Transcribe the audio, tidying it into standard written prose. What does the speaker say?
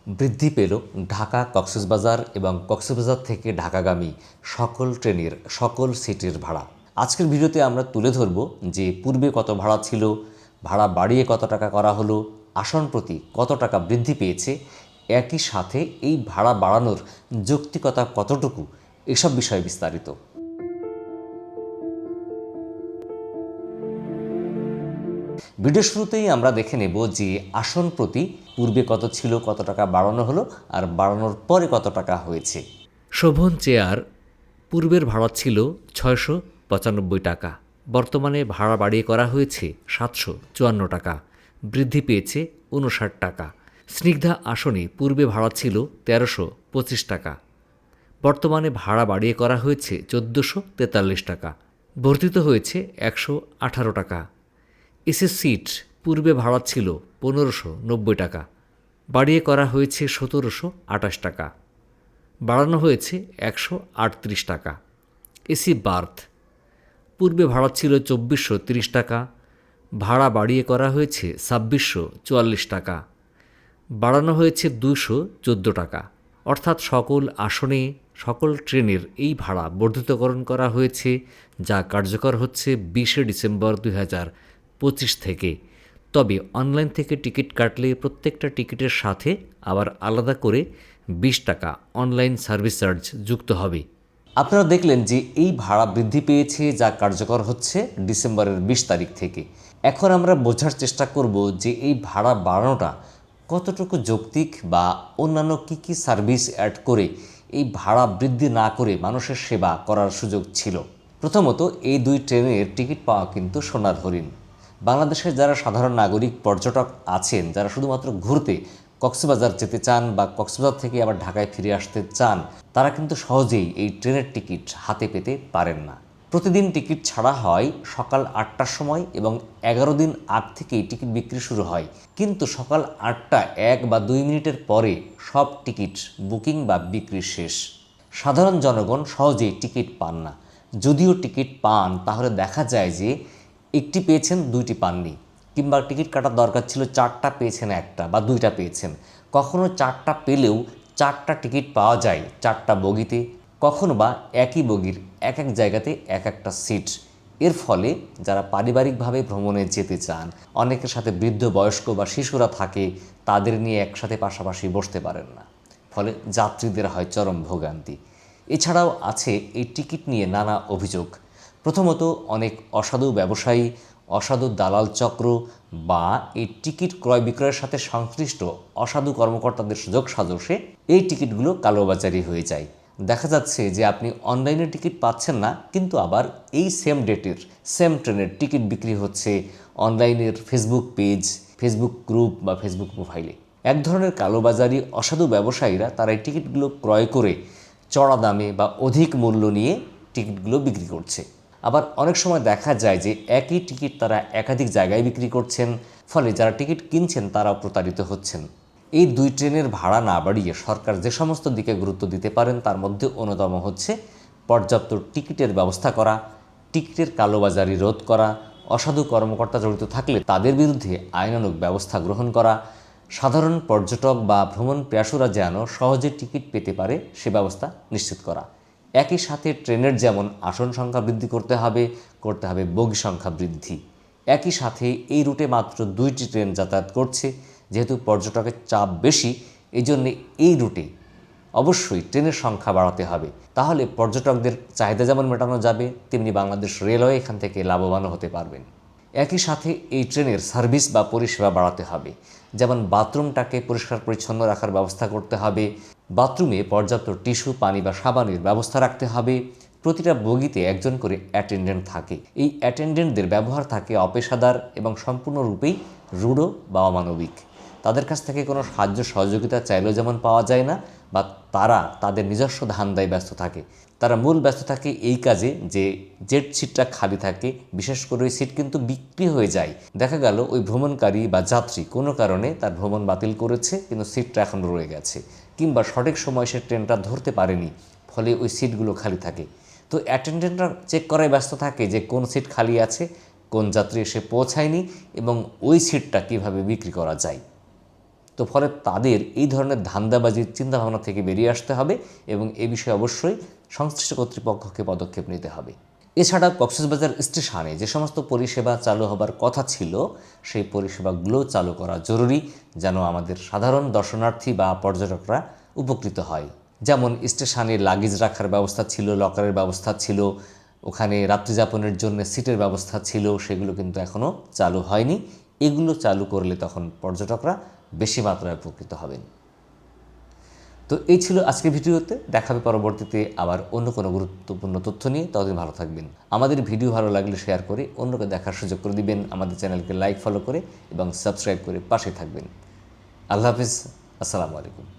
বৃদ্ধি পেল ঢাকা কক্সবাজার এবং কক্সবাজার থেকে ঢাকাগামী সকল ট্রেনের সকল সিটের ভাড়া। আজকের ভিডিওতে আমরা তুলে ধরব যে পূর্বে কত ভাড়া ছিল, ভাড়া বাড়িয়ে কত টাকা করা হলো, আসন প্রতি কত টাকা বৃদ্ধি পেয়েছে, একই সাথে এই ভাড়া বাড়ানোর যৌক্তিকতা কতটুকু, এসব বিষয়ে বিস্তারিত। ভিডিও শুরুতেই আমরা দেখে নেব যে আসন প্রতি পূর্বে কত ছিল, কত টাকা বাড়ানো হলো আর বাড়ানোর পরে কত টাকা হয়েছে। শোভন চেয়ার পূর্বের ভাড়া ছিল 695 টাকা, বর্তমানে ভাড়া বাড়িয়ে করা হয়েছে 754 টাকা, বৃদ্ধি পেয়েছে 59 টাকা। স্নিগ্ধা আসনে পূর্বে ভাড়া ছিল 1325 টাকা, বর্তমানে ভাড়া বাড়িয়ে করা হয়েছে 1443 টাকা, বর্ধিত হয়েছে 118 টাকা। এসি সিট পূর্বে ভাড়া ছিল 1590 টাকা, বাড়িয়ে করা হয়েছে 1728 টাকা, বাড়ানো হয়েছে 138 টাকা। এসি বার্থ পূর্বে ভাড়া ছিল 2430 টাকা, ভাড়া বাড়িয়ে করা হয়েছে 2644 টাকা, বাড়ানো হয়েছে 214 টাকা। অর্থাৎ সকল আসনে সকল ট্রেনের এই ভাড়া বর্ধিতকরণ করা হয়েছে, যা কার্যকর হচ্ছে 20 ডিসেম্বর 2025 থেকে। তবে অনলাইন থেকে টিকিট কাটলে প্রত্যেকটা টিকিটের সাথে আবার আলাদা করে 20 টাকা অনলাইন সার্ভিস চার্জ যুক্ত হবে। আপনারা দেখলেন যে এই ভাড়া বৃদ্ধি পেয়েছে, যা কার্যকর হচ্ছে ডিসেম্বরের 20 তারিখ থেকে। এখন আমরা বোঝার চেষ্টা করব যে এই ভাড়া বাড়ানোটা কতটুকু যৌক্তিক বা অন্যান্য কী সার্ভিস অ্যাড করে এই ভাড়া বৃদ্ধি না করে মানুষের সেবা করার সুযোগ ছিল। প্রথমত, এই দুই ট্রেনের টিকিট পাওয়া কিন্তু সোনার হরিণ। বাংলাদেশের যারা সাধারণ নাগরিক পর্যটক আছেন, যারা শুধুমাত্র ঘুরতে কক্সবাজার যেতে চান বা কক্সবাজার থেকে আবার ঢাকায় ফিরে আসতে চান, তারা কিন্তু সহজেই এই ট্রেনের টিকিট হাতে পেতে পারেন না। প্রতিদিন টিকিট ছাড়া হয় সকাল 8টার সময় এবং 11 দিন আগ থেকেই টিকিট বিক্রি শুরু হয়। কিন্তু সকাল 8টা 1 বা 2 মিনিটের পরে সব টিকিট বুকিং বা বিক্রি শেষ। সাধারণ জনগণ সহজেই টিকিট পান না। যদিও টিকিট পান, তাহলে দেখা যায় যে একটি পেয়েছেন, দুইটি পাননি, কিংবা টিকিট কাটার দরকার ছিল 4টা, পেয়েছেন 1টা বা 2টা পেয়েছেন। কখনো 4টা পেলেও 4টা টিকিট পাওয়া যায় 4টা বগিতে, কখনো বা একই বগির এক এক জায়গাতে এক একটা সিট। এর ফলে যারা পারিবারিকভাবে ভ্রমণে যেতে চান, অনেকের সাথে বৃদ্ধ, বয়স্ক বা শিশুরা থাকে, তাদের নিয়ে একসাথে পাশাপাশি বসতে পারেন না। ফলে যাত্রীদের হয় চরম ভোগান্তি। এছাড়াও আছে এই টিকিট নিয়ে নানা অভিযোগ। প্রথমত, অনেক অসাধু ব্যবসায়ী, অসাধু দালাল চক্র বা এই টিকিট ক্রয় বিক্রয়ের সাথে সংশ্লিষ্ট অসাধু কর্মকর্তাদের সুযোগ সাজসে এই টিকিটগুলো কালোবাজারি হয়ে যায়। দেখা যাচ্ছে যে আপনি অনলাইনে টিকিট পাচ্ছেন না, কিন্তু আবার এই সেম ডেটের সেম ট্রেনের টিকিট বিক্রি হচ্ছে অনলাইনের ফেসবুক পেজ, ফেসবুক গ্রুপ বা ফেসবুক প্রোফাইলে। এক ধরনের কালোবাজারি অসাধু ব্যবসায়ীরা তারা এই টিকিটগুলো ক্রয় করে চড়া দামে বা অধিক মূল্য নিয়ে টিকিটগুলো বিক্রি করছে। আবার অনেক সময় দেখা যায় যে একই টিকিট তারা একাধিক জায়গায় বিক্রি করছেন, ফলে যারা টিকিট কিনছেন তারাও প্রতারিত হচ্ছেন। এই দুই ট্রেনের ভাড়া না বাড়িয়ে সরকার যে সমস্ত দিকে গুরুত্ব দিতে পারেন, তার মধ্যে অন্যতম হচ্ছে পর্যাপ্ত টিকিটের ব্যবস্থা করা, টিকিটের কালোবাজারি রোধ করা, অসাধু কর্মকর্তা জড়িত থাকলে তাদের বিরুদ্ধে আইনানুগ ব্যবস্থা গ্রহণ করা, সাধারণ পর্যটক বা ভ্রমণ পিয়াসুরা যেন সহজে টিকিট পেতে পারে সে ব্যবস্থা নিশ্চিত করা। একই সাথে ট্রেনের যেমন আসন সংখ্যা বৃদ্ধি করতে হবে বগি সংখ্যা বৃদ্ধি। একই সাথে এই রুটে মাত্র 2টি ট্রেন যাতায়াত করছে। যেহেতু পর্যটকের চাপ বেশি, এই জন্যে এই রুটে অবশ্যই ট্রেনের সংখ্যা বাড়াতে হবে। তাহলে পর্যটকদের চাহিদা যেমন মেটানো যাবে, তেমনি বাংলাদেশ রেলওয়ে এখান থেকে লাভবানও হতে পারবেন। একই সাথে এই ট্রেনের সার্ভিস বা পরিষেবা বাড়াতে হবে। যেমন বাথরুমটাকে পরিষ্কার পরিচ্ছন্ন রাখার ব্যবস্থা করতে হবে, বাথরুমে পর্যাপ্ত টিস্যু, পানি বা সাবানের ব্যবস্থা রাখতে হবে। প্রতিটা বগিতে একজন করে অ্যাটেন্ডেন্ট থাকে। এই অ্যাটেন্ডেন্টদের ব্যবহার থাকে অপেশাদার এবং সম্পূর্ণরূপেই রূঢ় বা অমানবিক। তাদের কাছ থেকে কোনো সাহায্য সহযোগিতা চাইলেও যেমন পাওয়া যায় না, বা তারা তাদের নিজস্ব ধান্দায় ব্যস্ত থাকে। তারা মূল ব্যস্ত থাকে এই কাজে যে সিটটা খালি থাকে, বিশেষ করে ওই সিট কিন্তু বিক্রি হয়ে যায়। দেখা গেল ওই ভ্রমণকারী বা যাত্রী কোনো কারণে তার ভ্রমণ বাতিল করেছে, কিন্তু সিটটা এখন রয়ে গেছে, কিংবা সঠিক সময় সে ট্রেনটা ধরতে পারেনি, ফলে ওই সিটগুলো খালি থাকে। তো অ্যাটেন্ডেন্টরা চেক করায় ব্যস্ত থাকে যে কোন সিট খালি আছে, কোন যাত্রী এসে পৌঁছায়নি এবং ওই সিটটা কিভাবে বিক্রি করা যায়। তো ফলে তাদের এই ধরনের ধান্দাবাজির চিন্তাভাবনা থেকে বেরিয়ে আসতে হবে এবং এ বিষয়ে অবশ্যই সংশ্লিষ্ট কর্তৃপক্ষকে পদক্ষেপ নিতে হবে। এছাড়া কক্সবাজার স্টেশনে যে সমস্ত পরিষেবা চালু হবার কথা ছিল সেই পরিষেবাগুলো চালু করা জরুরি, যেন আমাদের সাধারণ দর্শনার্থী বা পর্যটকরা উপকৃত হয়। যেমন স্টেশনে লাগেজ রাখার ব্যবস্থা ছিল, লকারের ব্যবস্থা ছিল, ওখানে রাত্রিযাপনের জন্য সিটের ব্যবস্থা ছিল, সেগুলো কিন্তু এখনও চালু হয়নি। এগুলো চালু করলে তখন পর্যটকরা বেশি মাত্রায় উপকৃত হবেন। তো এই ছিল আজকের ভিডিওতে। দেখাবে পরবর্তীতে আবার অন্য কোনো গুরুত্বপূর্ণ তথ্য নিয়ে। ততদিন ভালো থাকবেন। আমাদের ভিডিও ভালো লাগলে শেয়ার করে অন্যকে দেখার সুযোগ করে দিবেন। আমাদের চ্যানেলকে লাইক, ফলো করে এবং সাবস্ক্রাইব করে পাশে থাকবেন। আল্লাহ হাফিজ। আসসালামু আলাইকুম।